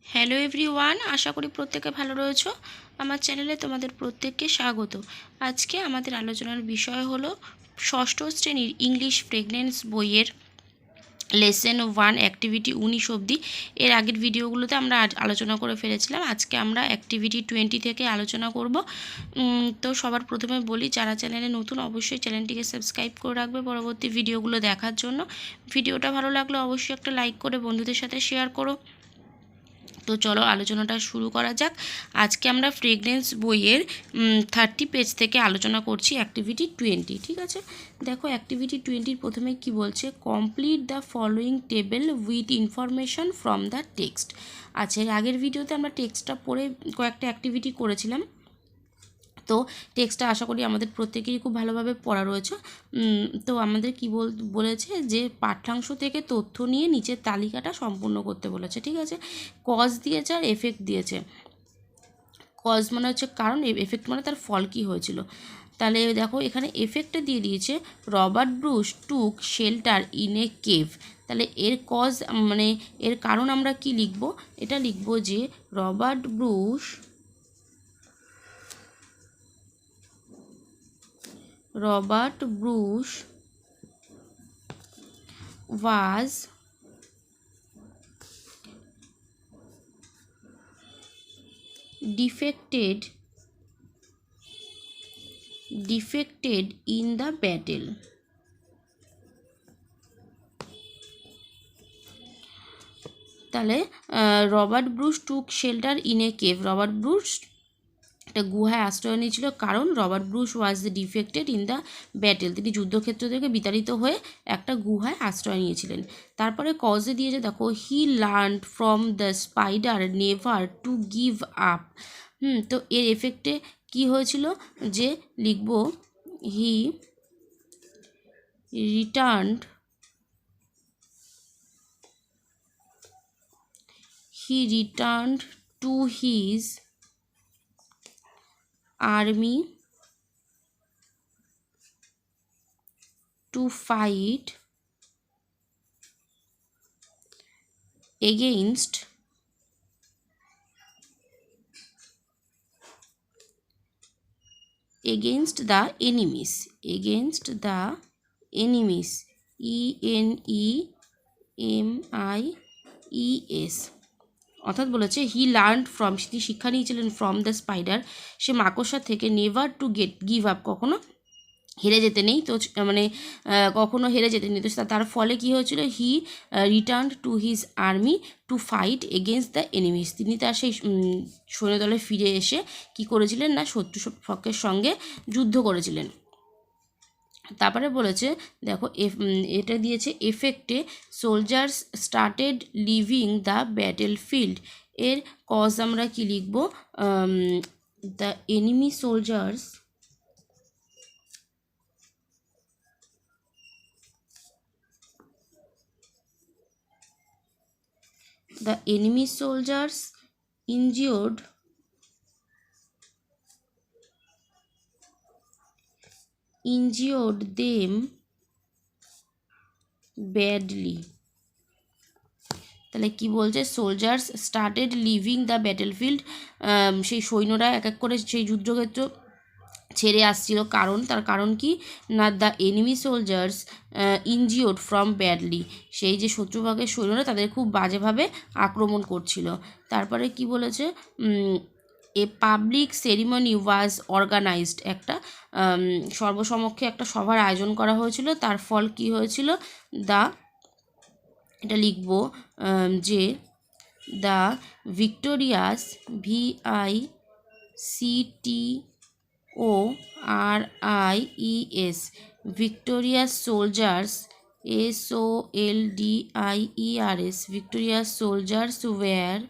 Hello everyone, আশা করি প্রত্যেকে ভালো রয়েছো। আমার চ্যানেলে তোমাদের প্রত্যেককে স্বাগত। আজকে আমাদের আলোচনার বিষয় হলো ষষ্ঠ শ্রেণীর ইংলিশ প্রেগন্যান্স বইয়ের লেসন 1 অ্যাক্টিভিটি 19 অবধি। এর আগের ভিডিওগুলোতে আমরা আজ আলোচনা করে ফেলেছিলাম। আজকে আমরা অ্যাক্টিভিটি 20 থেকে আলোচনা করব। তো সবার প্রথমে বলি, যারা চ্যানেলে নতুন অবশ্যই চ্যানেলটিকে সাবস্ক্রাইব করে রাখবে পরবর্তী ভিডিওগুলো দেখার জন্য। ভিডিওটা ভালো লাগলে অবশ্যই একটা লাইক করে বন্ধুদের সাথে শেয়ার করো। তো চলো আলোচনাটা শুরু করা যাক। আজকে আমরা ফ্রেগরেন্স বইয়ের 30 পেজ থেকে আলোচনা করছি অ্যাক্টিভিটি 20। ঠিক আছে, দেখো অ্যাক্টিভিটি 20 প্রথমে কি বলছে, complete the following table with information from the text. আচ্ছা, এর আগের ভিডিওতে আমরা টেক্সটটা পড়ে কয়েকটা অ্যাক্টিভিটি করেছিলাম। তো টেক্সটটা আশা করি আমাদের প্রত্যেকেরই খুব ভালোভাবে পড়া রয়েছে। তো আমাদের কি বলেছে যে পাঠ্যাংশ থেকে তথ্য নিয়ে নিচের তালিকাটা সম্পূর্ণ করতে বলেছে। ঠিক আছে, কজ দিয়েছে আর এফেক্ট দিয়েছে। কজ মানে হচ্ছে কারণ, এফেক্ট মানে তার ফল কি হয়েছিল। তাহলে দেখো এখানে এফেক্টে দিয়ে দিয়েছে Robert Bruce took shelter in a cave. তাহলে এর কজ মানে এর কারণ আমরা কি লিখব, এটা লিখব যে Robert Bruce was defected in the battle. তাহলে Robert Bruce took shelter in a cave, Robert Bruce একটা গুহায় আশ্রয় নিয়েছিল কারণ Robert Bruce was defected in the battle, তিনি যুদ্ধক্ষেত্র থেকে বিতাড়িত হয়ে একটা গুহায় আশ্রয় নিয়েছিলেন। তারপরে কজে দিয়েছে দেখো, he learned from the spider never to give up. তো এর এফেক্টে কি হয়েছিল, যে লিখব he returned to his army to fight against the enemies, ENEMIES। অর্থাৎ বলেছে হি লার্ন ফ্রম, তিনি শিক্ষা নিয়েছিলেন ফ্রম দ্য স্পাইডার, সে মাকড়সা থেকে, নেভার টু গিভ আপ, কখনো হেরে যেতে নেই। তো মানে কখনো হেরে যেতে নেই। তো তার ফলে কী হয়েছিল, he return to his army to fight against the enemies, তিনি তার সেই সৈন্যদলে ফিরে এসে কি করেছিলেন না, শত্রু পক্ষের সঙ্গে যুদ্ধ করেছিলেন। তারপরে বলেছে দেখো এটা দিয়েছে এফেক্টে soldiers started leaving the battlefield. এর কজ আমরা কি লিখব, the enemy soldiers injured them badly। তাহলে কি বলছে, soldiers started leaving the battlefield, সেই সৈন্যরা এক এক করে সেই যুদ্ধক্ষেত্র ছেড়ে আসছিল, তার কারণ কি না, the enemy soldiers injured from badly, সেই যে শত্রুভাগের সৈন্যরা তাদের খুব বাজেভাবে আক্রমণ করছিল। তারপরে কি বলেছে, a public ceremony was organised, একটা সর্বসমক্ষে একটা সভার আয়োজন করা হয়েছিল, তার ফল কি হয়েছিল, এটা লিখব যে the victorious VICTORIES victorious soldiers SOLDIERS victorious soldiers were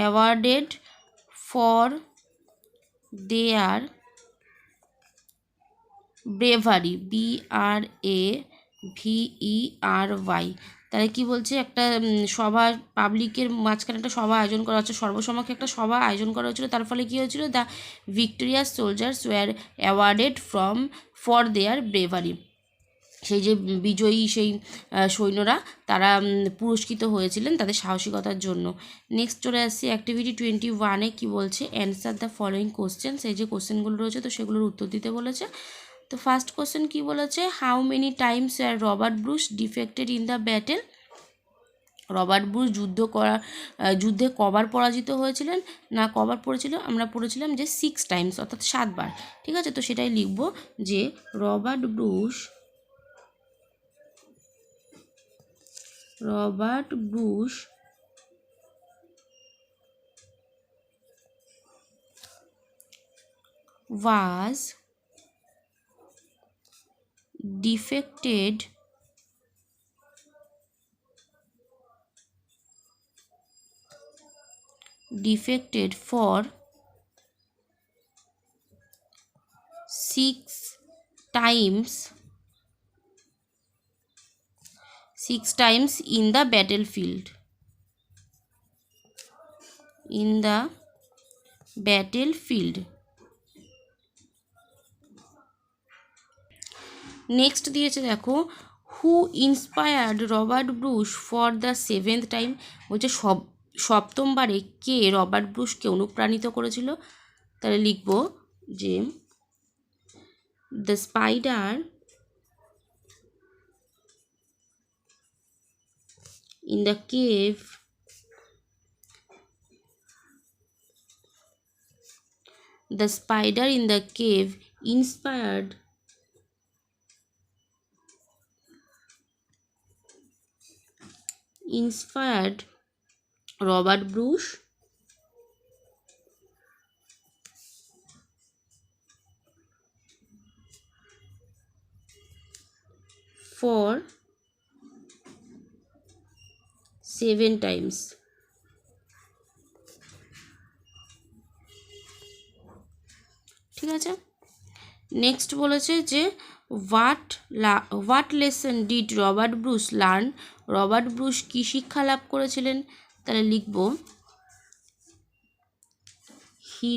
awarded for their bravery, BRAVERY। তাহলে কি বলছে, একটা সভা, পাবলিকের মাঝখানে একটা সভা আয়োজন করা হচ্ছে, সর্বসমক্ষে একটা সভা আয়োজন করা হচ্ছিলো। তার ফলে কী হয়েছিল, the victorious soldiers were awarded for their bravery. সেই যে বিজয়ী সেই সৈন্যরা তারা পুরস্কৃত হয়েছিলেন তাদের সাহসিকতার জন্য। নেক্সট চলে আসছি অ্যাক্টিভিটি 21-এ কী বলছে, অ্যান্সার দ্য ফলোয়িং কোশ্চেন। সেই যে কোশ্চেনগুলো রয়েছে তো সেগুলোর উত্তর দিতে বলেছে। তো ফার্স্ট কোশ্চেন কী বলেছে, how many Times Robert Bruce defected in the battle. Robert Bruce যুদ্ধে কবার পরাজিত হয়েছিলেন, না কবার পড়েছিল, আমরা পড়েছিলাম যে 6 টাইমস, অর্থাৎ 7 বার। ঠিক আছে, তো সেটাই লিখব যে Robert Bruce was defected for 6 times in the battlefield. Next দিয়েছে দেখো, who inspired Robert Bruce for the 7th time. বলছে সপ্তমবারে কে রবার্ট ব্রুসকে অনুপ্রাণিত করেছিল। তাহলে লিখব যে the spider in the cave inspired Robert Bruce for 7 times. ঠিক আছে, নেক্সট বলেছে যে what lesson did Robert Bruce learn. Robert Bruce কী শিক্ষা লাভ করেছিলেন। তাহলে লিখব হি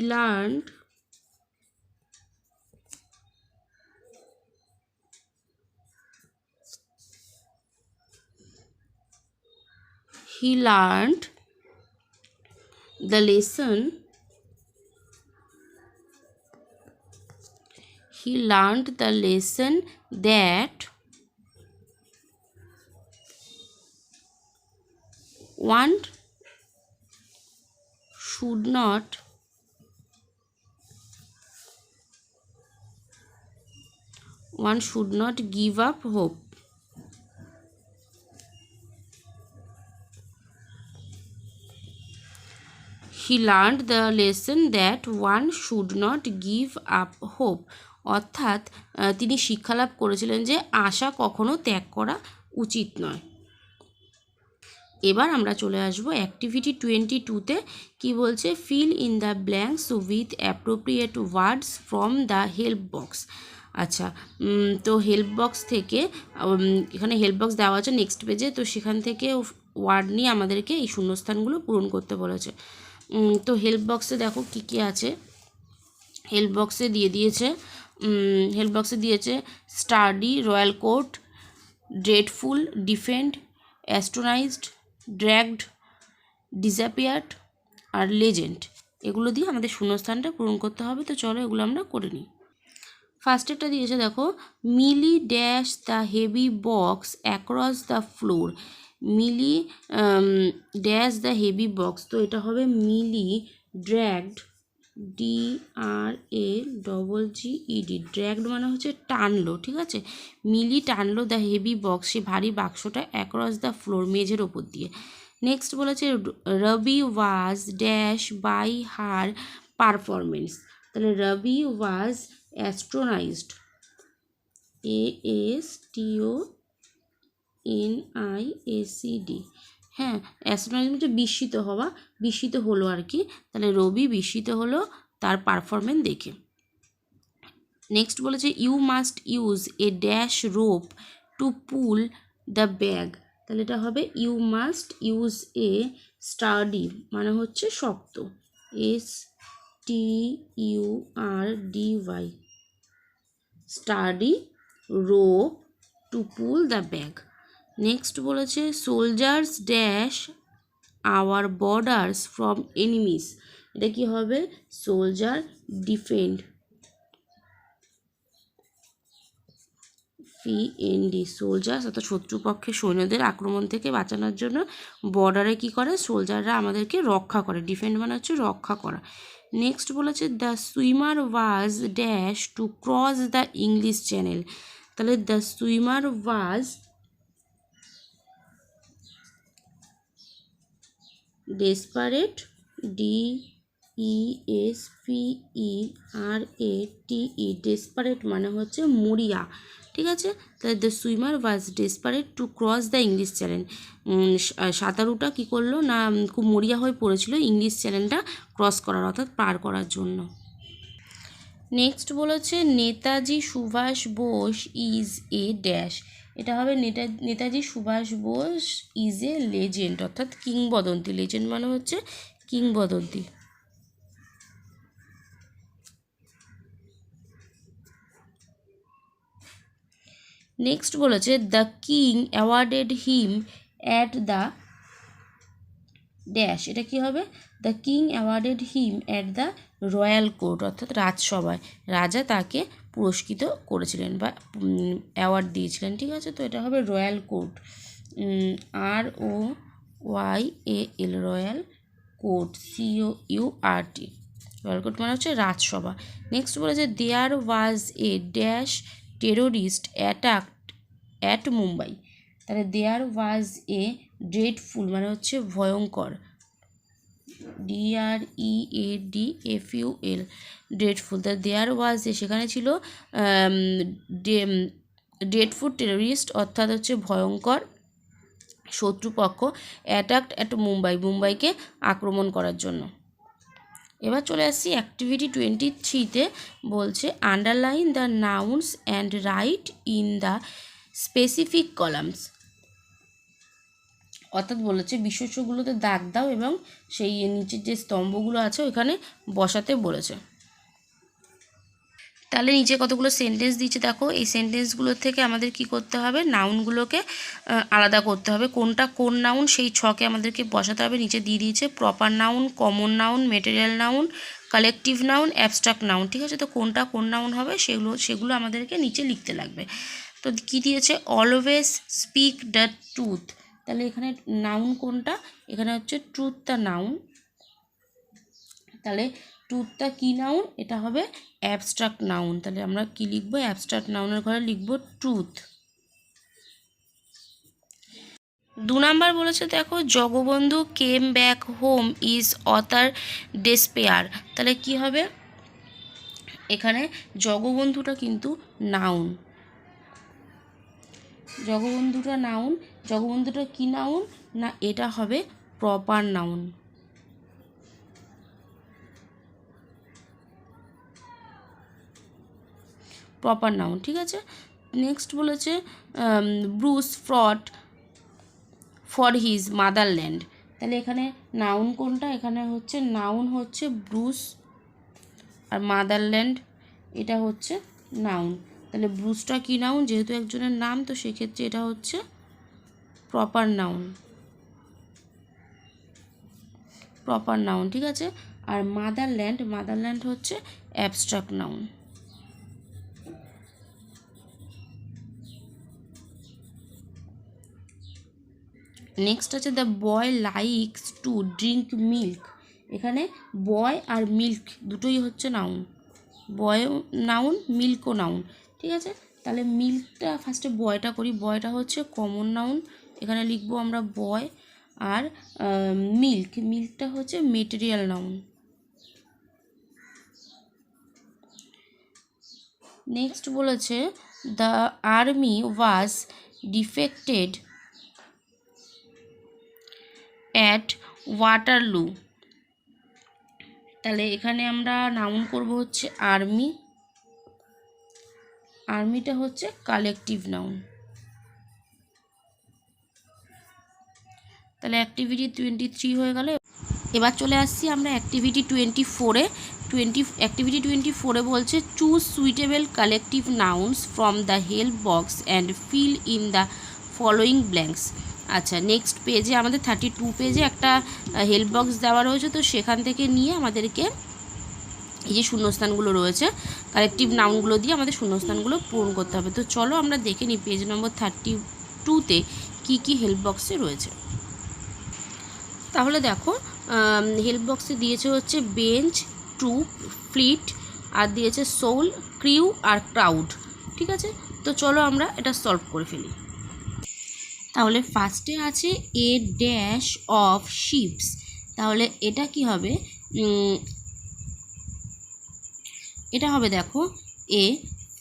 learned the lesson that one should not give up hope. He learned the lesson that one should not give up hope. অর্থাৎ তিনি শিক্ষালাভ করেছিলেন যে আশা কখনো ত্যাগ করা উচিত নয়। এবার আমরা চলে আসব অ্যাক্টিভিটি 22-তে। কি বলছে, fill in the blanks with appropriate words from the help box. আচ্ছা, তো হেল্প বক্স থেকে, এখানে হেল্প বক্স দেওয়া আছে নেক্সট পেজে, তো সেখান থেকে ওয়ার্ড নিয়ে আমাদেরকে এই শূন্যস্থানগুলো পূরণ করতে বলেছে। তো হেল্প বক্সে দেখো কী কী আছে। হেল্প বক্সে দিয়েছে sturdy, royal court, dreadful, defend, astonished, dragged, disappeared আর লেজেন্ড। এগুলো দিয়ে আমাদের শূন্যস্থানটা পূরণ করতে হবে। তো চলো এগুলো আমরা করে নিই। ফার্স্টেরটা দিয়েছে দেখো, Millie dash the heavy box across the floor. Millie dash the heavy box, তো এটা হবে মিলি ড্র্যাগড, DRAGGED, ড্র্যাগড মানে হচ্ছে টানলো। ঠিক আছে, মিলি টানলো দ্য হেভি বক্স, সে ভারী বাক্সটা অ্যাক্রস দ্য ফ্লোর, মেঝের ওপর দিয়ে। নেক্সট বলেছে Ravi was dash by her performance. তাহলে রবি ওয়াজ অ্যাস্ট্রোনাইজড, ASTONIACD। হ্যাঁ, অ্যাস্ট্রোনাইজ মানে বিস্মিত হলো আর কি। তাহলে রবি বিস্মিত হলো তার পারফরমেন্স দেখে। নেক্সট বলেছে you must use a dash rope to pull the bag. তাহলে এটা হবে you must use a sturdy মানে হচ্ছে শক্ত, STURDY, sturdy rope to pull the bag. Next বলেছে soldiers dash our borders from enemies, এটা কি হবে সোলজার ডিফেন্ড, PND, সোলজার্স অর্থাৎ শত্রুপক্ষের সৈন্যদের আক্রমণ থেকে বাঁচানোর জন্য বর্ডারে কি করে সোলজাররা আমাদেরকে রক্ষা করে, ডিফেন্ড মানে হচ্ছে রক্ষা করা। নেক্সট বলেছে the swimmer was dash to cross the English Channel, তাহলে the swimmer was desperate, DESPERATE, desperate মানে হচ্ছে মরিয়া, ঠিক আছে। তাহলে the swimmer was desperate to cross the English Channel, সাঁতারুটা কী করলো না খুব মরিয়া হয়ে পড়েছিল ইংলিশ চ্যানেলটা ক্রস করার অর্থাৎ পার করার জন্য। নেক্সট বলেছে Netaji Subhash Bose is a dash, এটা হবে Netaji Subhash Bose is a legend অর্থাৎ কিংবদন্তি, লেজেন্ড মানে হচ্ছে কিংবদন্তি। নেক্সট বলেছে the king awarded him at the dash, এটা কি হবে the king awarded him at the royal court অর্থাৎ রাজসভায় রাজা তাকে পুরস্কৃত করেছিলেন বা অ্যাওয়ার্ড দিয়েছিলেন, ঠিক আছে। তো এটা হবে royal court, ROYAL, royal court, COURT, royal court মানে হচ্ছে রাজসভা। নেক্সট বলেছে there was a dash terrorist attack at Mumbai, তাহলে দেয়ার ওয়াজ এ ড্রেডফুল মানে হচ্ছে ভয়ঙ্কর, DREADFUL, ড্রেডফুল, তাহলে দেয়ার ওয়াজ এ সেখানে ছিল ড্রেডফুল টেরোরিস্ট অর্থাৎ হচ্ছে ভয়ঙ্কর শত্রুপক্ষ, অ্যাটাকড অ্যাট মুম্বাই, মুম্বাইকে আক্রমণ করার জন্য। এবার চলে আসছি অ্যাক্টিভিটি 23-তে, বলছে underline the nouns and right in the specific columns, অর্থাৎ বলেছে বিশেষ্যগুলোতে দাগ দাও এবং সেই নিচের যে স্তম্ভগুলো আছে ওইখানে বসাতে বলেছে। তাহলে নিচে কতগুলো সেন্টেন্স দিয়েছে দেখো, এই সেন্টেন্সগুলো থেকে আমাদের কি করতে হবে নাউনগুলোকে আলাদা করতে হবে, কোনটা কোন নাউন সেই ছকে আমাদেরকে বসাতে হবে। নিচে দিয়ে দিয়েছে proper noun, common noun, material noun, collective noun, abstract noun, ঠিক আছে। তো কোনটা কোন নাউন হবে সেগুলো আমাদেরকে নিচে লিখতে লাগবে। তো কী দিয়েছে অলওয়েজ স্পিক দ্য ট্রুথ, তাহলে এখানে নাউন কোনটা, এখানে হচ্ছে ট্রুথ দ্য নাউন, তাহলে ট্রুথটা কী নাউন, এটা হবে অ্যাবস্ট্রাক্ট নাউন, তাহলে আমরা কি লিখব অ্যাবস্ট্রাক্ট নাউনের ঘরে লিখব ট্রুথ। 2 নাম্বার বলেছে দেখো Jagabandhu came back home is other despair, তাহলে কি হবে এখানে জগবন্ধুটা কিন্তু নাউন, জগবন্ধুটা নাউন, জগবন্ধুটা কি নাউন না এটা হবে প্রপার নাউন, প্রপার নাউন, ঠিক আছে। নেক্সট বলেছে Bruce fought for his motherland, তাহলে এখানে নাউন কোনটা, এখানে হচ্ছে নাউন হচ্ছে ব্রুস আর মাদারল্যান্ড এটা হচ্ছে নাউন, তাহলে ব্রুসটা কি নাউন যেহেতু একজনের নাম, তো সেক্ষেত্রে এটা হচ্ছে প্রপার নাউন, প্রপার নাউন, ঠিক আছে। আর মাদারল্যান্ড হচ্ছে অ্যাবস্ট্রাক্ট নাউন। নেক্সট আছে the boy likes to drink milk, এখানে বয় আর মিল্ক দুটোই হচ্ছে নাউন, বয় নাউন মিল্কও নাউন, ঠিক আছে। তাহলে মিল্কটা ফার্স্টে বয়টা করি, বয়টা হচ্ছে কমন নাউন, এখানে লিখবো আমরা বয়, আর মিল্কটা হচ্ছে মেটেরিয়াল নাউন। নেক্সট বলেছে the army was defected at Waterloo, তাহলে এখানে আমরা নাউন করব হচ্ছে আর্মি, আর্মিটা হচ্ছে কালেকটিভ নাউন। তাহলে অ্যাক্টিভিটি 23 হয়ে গেল। এবার চলে আসছি আমরা অ্যাক্টিভিটি 24-এ। অ্যাক্টিভিটি 24-এ বলছে choose suitable collective nouns from the help box and fill in the following blanks. আচ্ছা, নেক্সট পেজে আমাদের 32 পেজে একটা হেল্প বক্স দেওয়া রয়েছে, তো সেখান থেকে নিয়ে আমাদেরকে এই যে শূন্যস্থানগুলো রয়েছে কালেকটিভ নাউনগুলো দিয়ে আমাদের শূন্যস্থানগুলো পূরণ করতে হবে। তো চলো আমরা দেখে নিই পেজ নম্বর 32-তে কী হেল্প বক্সে রয়েছে। তাহলে দেখো, হেল্প বক্সে দিয়েছে হচ্ছে বেঞ্চ, ট্রুপ, ফ্লিট, আর দিয়েছে সোল, ক্রিউ আর ক্রাউড। ঠিক আছে, তো চলো আমরা এটা সলভ করে ফেলি। তাহলে ফার্স্টে আছে এ ড্যাশ অফ শিপস। তাহলে এটা কি হবে? এটা হবে দেখো এ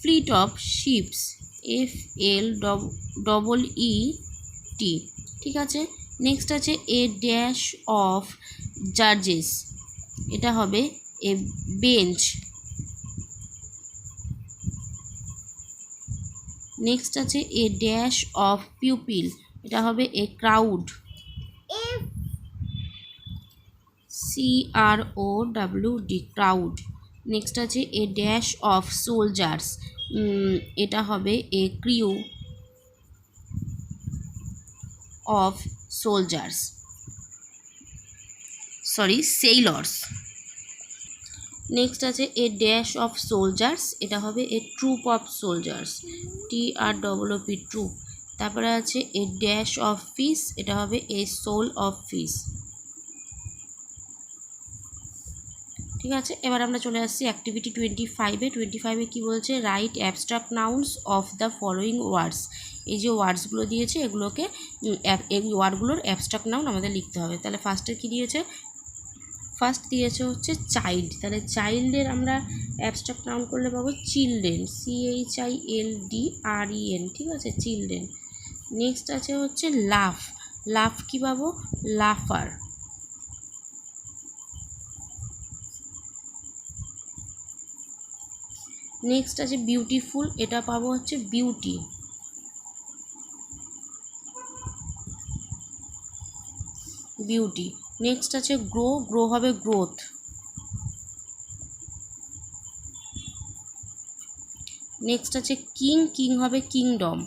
ফ্লিট অফ শিপস, FLEET। ঠিক আছে, নেক্সট আছে এ ড্যাশ অফ জাজেস। এটা হবে এ বেঞ্চ। নেক্সট আছে এ ড্যাশ অফ পিউপিল। এটা হবে a crowd, CROWD, crowd. Next আছে এ ড্যাশ অফ সোলজার্স। এটা হবে a crew of soldiers, sailors. Next আছে এ ড্যাশ অফ সোলজার্স। এটা হবে a troop of soldiers, TROOP, troop. তারপরে আছে এ ড্যাশ অফ ফিশ। এটা হবে এ সোল অফ ফিশ। ঠিক আছে, এবার আমরা চলে আসছি অ্যাক্টিভিটি 25-এ। 25-এ কী বলছে? Right abstract nouns of the following words. এই যে ওয়ার্ডসগুলো দিয়েছে এগুলোকে, এই ওয়ার্ডগুলোর অ্যাবস্ট্রাক্ট নাউন আমাদের লিখতে হবে। তাহলে ফার্স্টে কী দিয়েছে? ফার্স্ট দিয়েছে হচ্ছে চাইল্ড। তাহলে চাইল্ডের আমরা অ্যাবস্ট্রাক্ট নাউন করলে পাবো চিলড্রেন, CHILDREN। ঠিক আছে, চিলড্রেন। নেক্সট আছে হচ্ছে লাফ। লাফ কী পাবো? লাফার। নেক্সট আছে বিউটিফুল। এটা পাবো হচ্ছে বিউটি। নেক্সট আছে গ্রো। গ্রো হবে গ্রোথ। নেক্সট আছে কিং। কিং হবে কিংডম।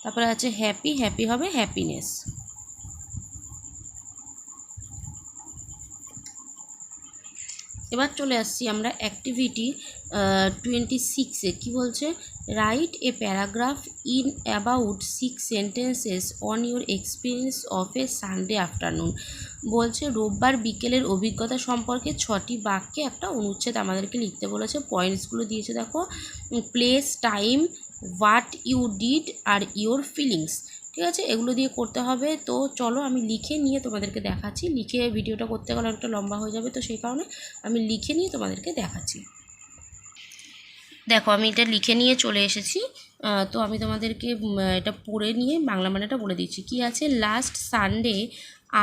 তারপরে আছে হ্যাপি। হ্যাপি হবে হ্যাপিনেস। এবার চলে আসছি আমরা অ্যাক্টিভিটি 26-এ। কী বলছে? Write a paragraph in about 6 sentences on your experience of A Sunday afternoon. বলছে রোববার বিকেলের অভিজ্ঞতা সম্পর্কে 6টি বাক্যে একটা অনুচ্ছেদ আমাদেরকে লিখতে বলেছে। পয়েন্টসগুলো দিয়েছে দেখো, place, time, what you did আর ইউর ফিলিংস। ঠিক আছে, এগুলো দিয়ে করতে হবে। তো চলো আমি লিখে নিয়ে তোমাদেরকে দেখাচ্ছি। লিখে ভিডিওটা করতে গেলে অনেকটা লম্বা হয়ে যাবে, তো সেই কারণে আমি লিখে নিয়ে তোমাদেরকে দেখাচ্ছি। দেখো, আমি এটা লিখে নিয়ে চলে এসেছি। তো আমি তোমাদেরকে এটা পড়ে নিয়ে বাংলা মানেটা বলে দিচ্ছি। কি আছে? Last Sunday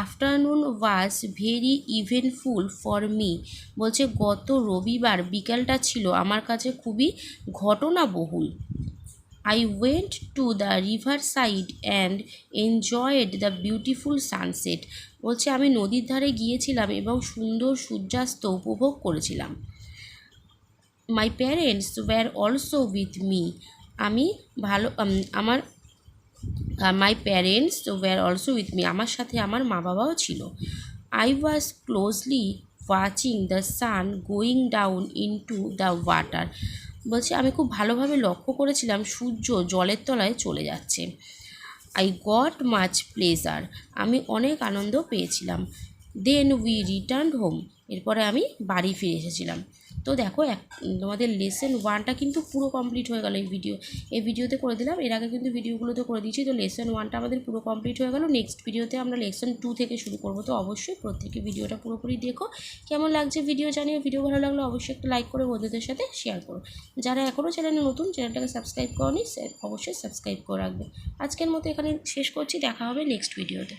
afternoon was very eventful for me. বলছে গত রবিবার বিকালটা ছিল আমার কাছে খুবই ঘটনাবহুল। I went to the riverside and enjoyed the beautiful sunset. বলছে আমি নদীর ধারে গিয়েছিলাম এবং সুন্দর সূর্যাস্ত উপভোগ করেছিলাম। My parents were also with me. আমি ভালো আমার my parents were also with me. আমার সাথে আমার মা বাবাও ছিল। I was closely watching the sun going down into the water. বলছে আমি খুব ভালোভাবে লক্ষ্য করেছিলাম সূর্য জলের তলায় চলে যাচ্ছে। I got much pleasure. আমি অনেক আনন্দ পেয়েছিলাম। Then we return home. এরপরে আমি বাড়ি ফিরে এসেছিলাম। তো দেখো, তোমাদের লেসন 1টা কিন্তু পুরো কমপ্লিট হয়ে গেল। এই ভিডিওতে করে দিলাম, এর আগে কিন্তু ভিডিওগুলোতে করে দিয়েছি। তো লেসন 1টা আমাদের পুরো কমপ্লিট হয়ে গেল। নেক্সট ভিডিওতে আমরা লেসন 2 থেকে শুরু করবো। তো অবশ্যই প্রত্যেকে ভিডিওটা পুরোপুরি দেখো। কেমন লাগছে ভিডিও জানিও। ভিডিও ভালো লাগলে অবশ্যই একটা লাইক করে বন্ধুদের সাথে শেয়ার করো। যারা এখনও চ্যানেলে নতুন, চ্যানেলটাকে সাবস্ক্রাইব করনি, অবশ্যই সাবস্ক্রাইব করে রাখবে। আজকের মতো এখানে শেষ করছি। দেখা হবে নেক্সট ভিডিওতে।